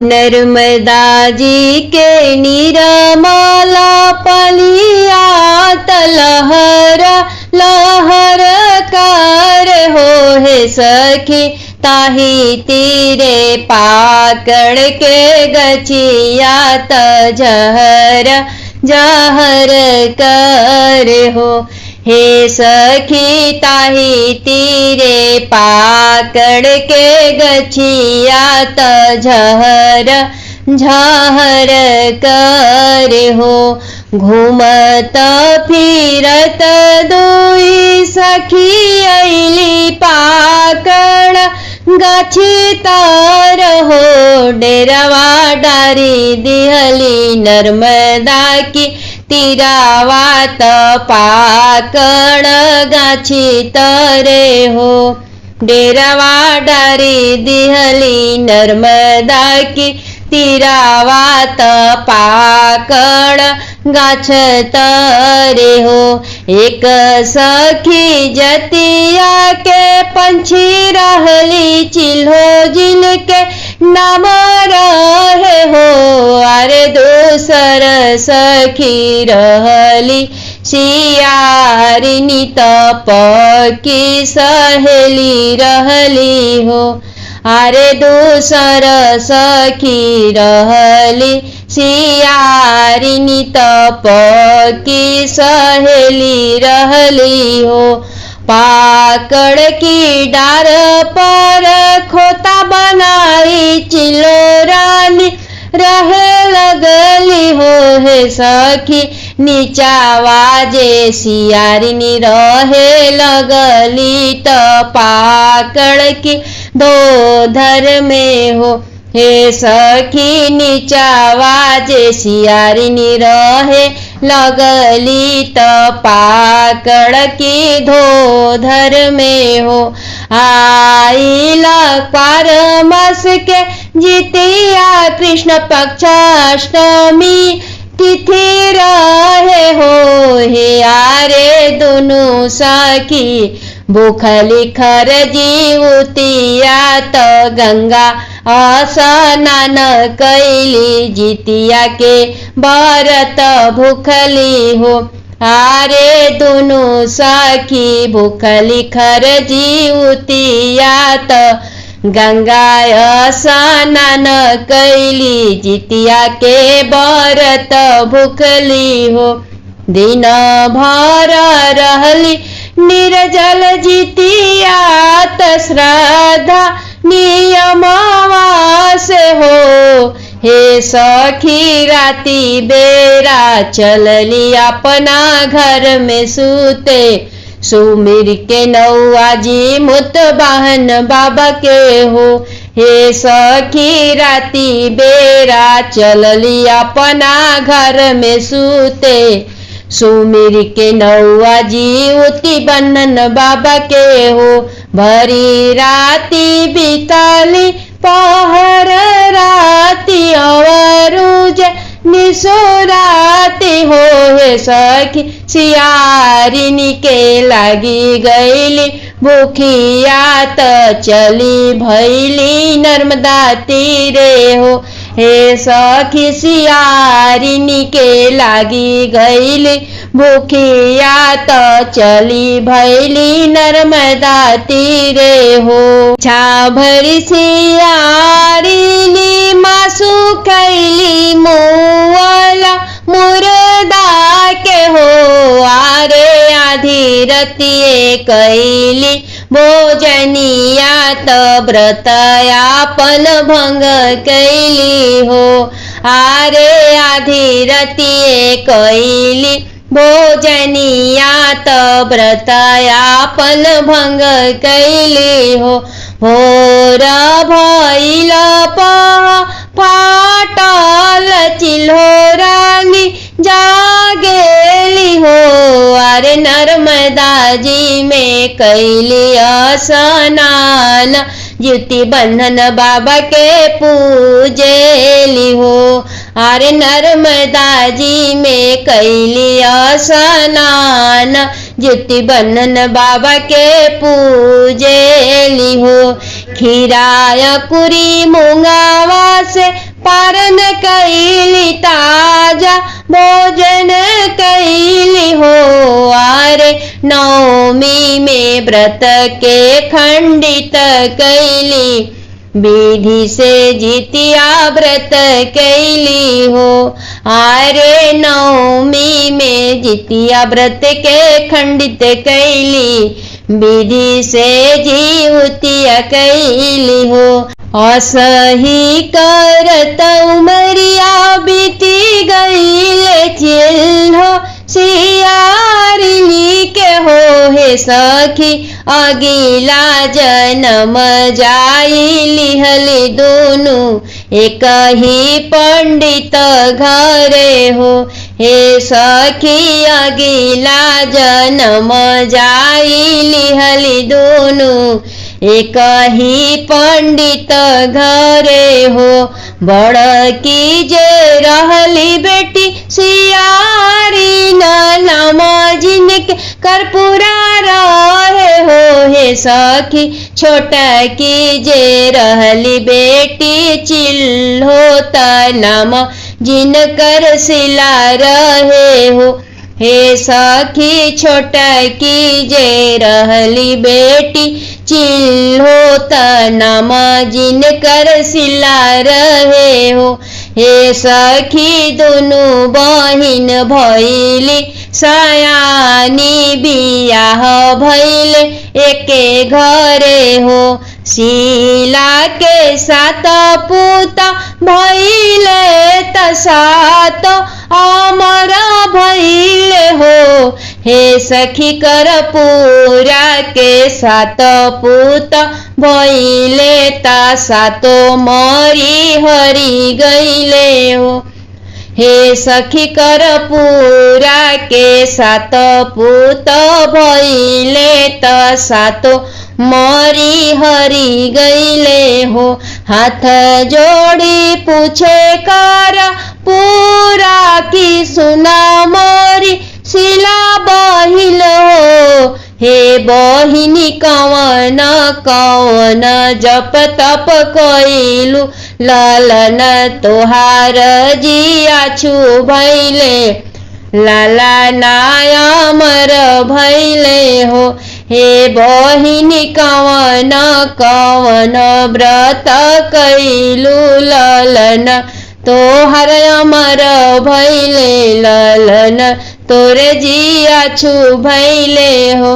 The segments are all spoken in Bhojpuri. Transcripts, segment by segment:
नर्मदा जी के निर्मला पलिया लहर लहर कर हो हे सखी ताही तीरे पाकड़ के गचिया जहर जहर कर हो हे सखी ताही तीरे पाकड़ के गछिया झहर झहर कर हो घूमत फिरत दुई सखी अइली पाकड़ गाछी तार हो डेरवा डारी दिहली नर्मदा की तीरावात पाकड़ गाछी तरे हो डेरवा डारी दिहली नर्मदा की तीरावात पाकड़ गाछ तरे हो एक सखी जतिया के पंछी रहली चिल्हो जिनके नाम रहे हो अरे दूसर सखी रहली सियारिनी तप की सहेली रहली हो अरे दूसर सखी रहली सियारिनी तप की सहेली रहली हो पाकड़ की डार पर खोता बनाई चिलोरानी रहे लगली हो हे सखी नीचा वाजे सियारिनी रहे लगली तो पाकड़ की दो धर में हो हे सखी नीचा वाजे सियारिनी रहे लगली तो पाकड़ की धोधर में हो आइला पार मास के जितिया कृष्ण पक्ष अष्टमी तिथि रहे हो हे आरे दोनों सखी भूखली खर जीवतिया तो गंगा स्नान कैली जितिया के व्रत भूखली हो आरे दोनों सखी भूखली खर जीवतिया तो गंगा स्नान कैली जितिया के व्रत भूखली हो दिन भर रहली निर्जल जितिया त श्रद्धा नियमवास हो हे सखी राती बेरा चलली अपना घर में सूते सुमिर के नौआजी मुत बाहन बाबा के हो हे सखी राती बेरा चलली अपना घर में सूते सुमिर के नौआ जीवती बन्नन बाबा के हो भरी राती बीताली पहर राती अवरुज निसुराती हो हे सखी सियारिनी के लागी गईली भूखिया त चली भैली नर्मदा तीरे हो हे सखी सियारिनी के लागी गईली भूखिया त चली भैली नर्मदा तीरे हो छा भरी सियारिनी मासु खैली मुवला मुर्दा के हो आरे आधी रतिए कैली भोजनिया त व्रतयापन भंग कैली हो आरे आधी रतिए कैली भोजनिया त व्रतयापन भंग कैली हो भोर भइल फाटल चिल्होरानी जागेली हो अरे नर्मदा जी में कैली स्नान ज्योति बंधन बाबा के पूजेली हो अरे नर्मदा जी में कैली स्नान ज्योति बंधन बाबा के पूजेली हो खीराय कुरी मुंगावा से पारन कैली ताजा भोजन कैली हो। आरे नवमी में व्रत के खंडित कैली, विधि से जितिया व्रत कैली हो। आरे नवमी में जितिया व्रत के खंडित कैली, विधि से जितिया कैली हो। असही करत उमरिया बीती गईल चिन्ह, सियारिनी के हो हे सखी अगिला जन्म जाई लिहली दोनों एक ही पंडित घरे हो। हे सखी अगिला जन्म जाई लिहली दोनों एक ही पंडित घरे हो। बड़की जे रहली बेटी सियारी नाम जिनके कर्पूरा रहे हो। हे सखी छोटकी जे रहली बेटी चिल्होता नाम जिनकर सिला रहे हो। हे सखी छोटकी जे रहली बेटी चिल्होता नाम जिनकर सिला रहे हो। हे सखी दोनों बहिन भैली सयानी बियाह भैले एके घरे हो। शीला के सात पुता भैले त सात अमर भैले हो। हे सखी कर्पूरा के सात पुत भैले ता सातो मरी हरि गईले हो। हे सखी कर्पूरा के सात पुत भैले ता सातो मरी हरि गईले हो। हाथ जोड़ी पूछे कर पूरा की सुना मोरी शिला बहिल हो। हे बहिनी कवन कवन जप तप कइलु, ललन तोहार जियाछु भैले, लाला नायमर भैले हो। हे बहिनी कवन कवन व्रत कइलु, ललन तोहर अमर भैले, ललन तोरे जियाछु भैले हो।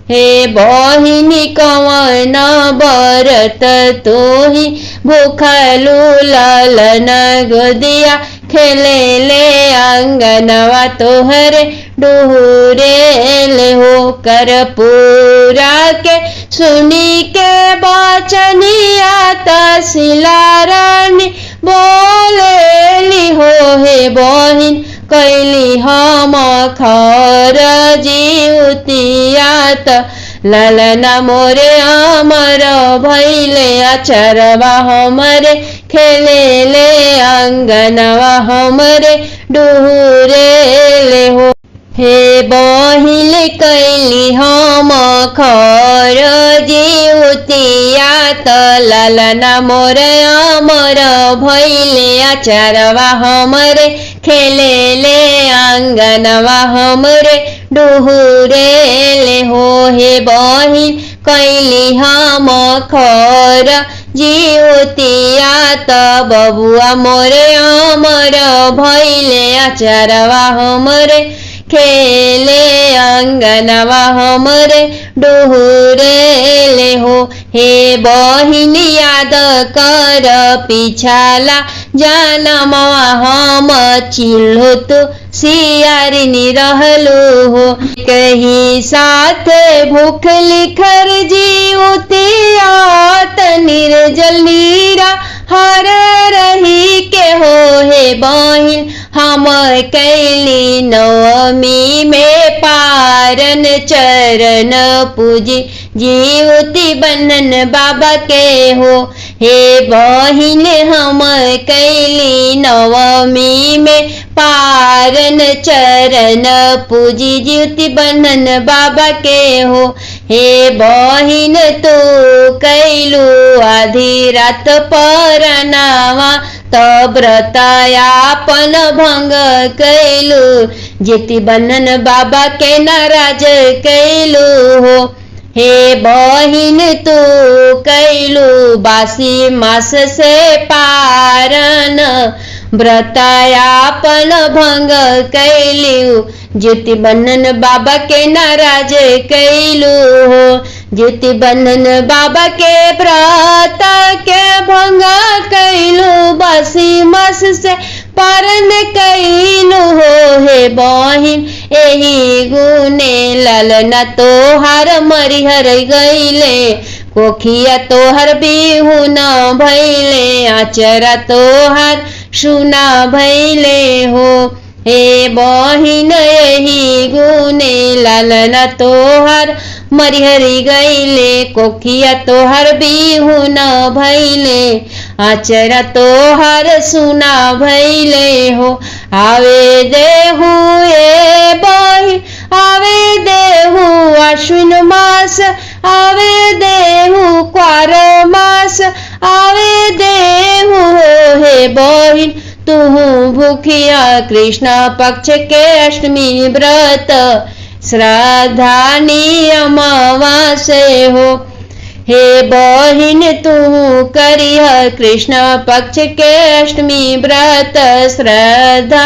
हे बहिनी कवन व्रत तोही भूखलु, ललन गोदिया खेले ले अंगनवा तोहरे डुहुरे हो। कर्पूरा के सुनी के बचनिया तसिला रानी बोलेली हो। हे बहिन कैली हम खर जिउतियात, ललना मोरे अमर भैले, अचरवा हमरे खेले ले अंगनवा हमरे डुहुरे हो। हे बहिन कैली हम खर जिउतियात, ललना मोरे अमर भैले, अचरवा हमरे खेले ले अंगनवा हमरे डुहुरे हो। हे बहिन कैली हम खर जिउतियात, बबुआ मोरे अमर भैले, अचरवा हमरे खेले अंगनवा हमरे डुहुरे हो। हे बहिन याद कर पिछाला जनमवा हम चिल्होत सियारिनी रहलु हो। कही साथ भूख लिखर जिउतियात, निर्जल नीरा हर रही के हो। हे बहिन हम कैली नवमी में पारन चरण पूजी, जिउति बन्धन बाबा के हो। हे बहिन हम कैली नवमी में पारन चरण पूजी, जिउति बन्धन बाबा के हो। हे बहिन तू कैलू आधी रात परनावा, व्रतायापन भंग कैलू, जेती बंधन बाबा के नाराज कैलू हो। हे बहिन तू कैलू बासी मास से पारन, व्रतायापन भंग कैलू, ज्योति बंधन बाबा के नाराज कैलू हो। ज्योति बंधन बाबा के व्रत के भंग कैलू, बासी मास से पारन कैलू हो। हे बहिन एही गुने ललना तोहार मरिहर गईले, कोखिया तोहर बिहू न भैले, आचरा तोहार सुना भैले हो। हे बहिन एही गुने ललना तोहार मरिहरी गईले, कोखिया तोहर बिहू न भैले, आचरा तोहर सुना भैले हो। आवे देहु ए बहिन आवे देहु आश्विन मास, आवे देहु क्वार मास, आवे देहु हे बहिन तुहु भूखिया कृष्ण पक्ष के अष्टमी व्रत, श्रद्धा अमावासे हो। हे बहिन तू करिह कृष्ण पक्ष के अष्टमी व्रत, श्रद्धा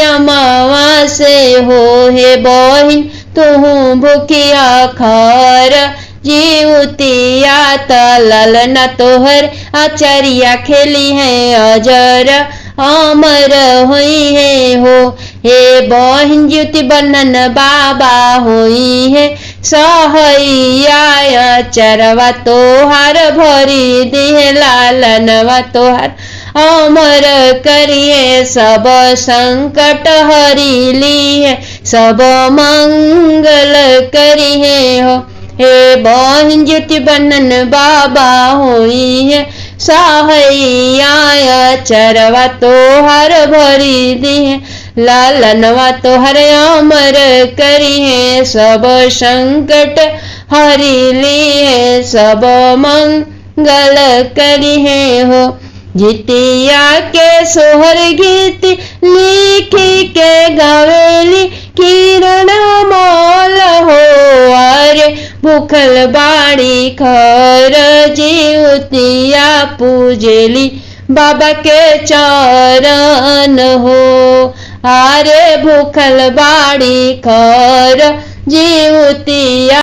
अमावासे हो। हे बहिन तू भूखिया खर जीवतिया ललना तोहर आचार्या खेली है अजर अमर हुई है हो। हे बहिन ज्योति बंधन बाबा हुई है सहैया, चरवा तोहार भरी दिहे लालनवा तोहार अमर करिए, सब संकट हरी लिए, सब मंगल करिए हो। हे बहिन ज्योति बंधन बाबा हुई है सहैया, चरवा तोहर भरी दिए, लालनवा तोहर अमर करिए, सब संकट हरी लिए, सब मंगल करिए हो। जितिया के सोहर गीत लिखी के गावेली किरण मोल हो। अरे भूखल बाड़ी खर जीवतिया पूजेली बाबा के चरण हो। अरे भूखल बाड़ी खर जीवतिया